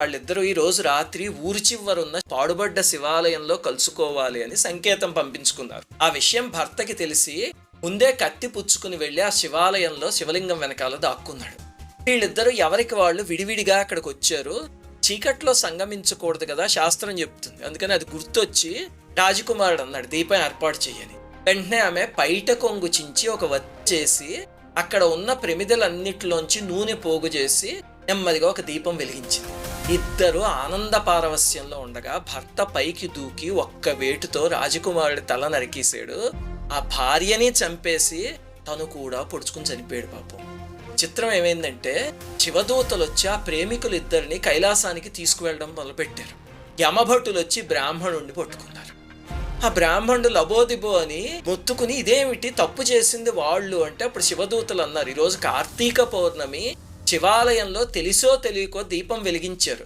వాళ్ళిద్దరూ ఈ రోజు రాత్రి ఊరి చివరున్న పాడుబడ్డ శివాలయంలో కలుసుకోవాలి అని సంకేతం పంపించుకున్నారు. ఆ విషయం భర్తకి తెలిసి ముందే కత్తి పుచ్చుకుని వెళ్ళి ఆ శివాలయంలో శివలింగం వెనకాల దాక్కున్నాడు. వీళ్ళిద్దరూ ఎవరికి వాళ్ళు విడివిడిగా అక్కడికి వచ్చారు. చీకట్లో సంగమించకూడదు కదా, శాస్త్రం చెప్తుంది. అందుకని అది గుర్తొచ్చి రాజకుమారుడు అన్నాడు దీపం ఏర్పాటు చేయని. వెంటనే ఆమె పైట కొంగు చించి ఒక వచ్చేసి అక్కడ ఉన్న ప్రమిదలన్నిటిలోంచి నూనె పోగు చేసి నెమ్మదిగా ఒక దీపం వెలిగించింది. ఇద్దరు ఆనంద పారవస్యంలో ఉండగా భర్త పైకి దూకి ఒక్క వేటుతో రాజకుమారుడి తల నరికేశాడు. ఆ భార్యని చంపేసి తను కూడా పొడుచుకుని చనిపోయాడు పాపం. చిత్రం ఏమైందంటే శివదూతలు వచ్చి ఆ ప్రేమికులు ఇద్దరిని కైలాసానికి తీసుకువెళ్ళడం మొదలుపెట్టారు. యమభటులు వచ్చి బ్రాహ్మణుడిని పట్టుకున్నారు. ఆ బ్రాహ్మణుడు లబోదిబో అని మొత్తుకుని ఇదేమిటి తప్పు చేసింది వాళ్ళు అంటే అప్పుడు శివదూతలు అన్నారు, ఈరోజు కార్తీక పౌర్ణమి, శివాలయంలో తెలిసో తెలియకో దీపం వెలిగించారు.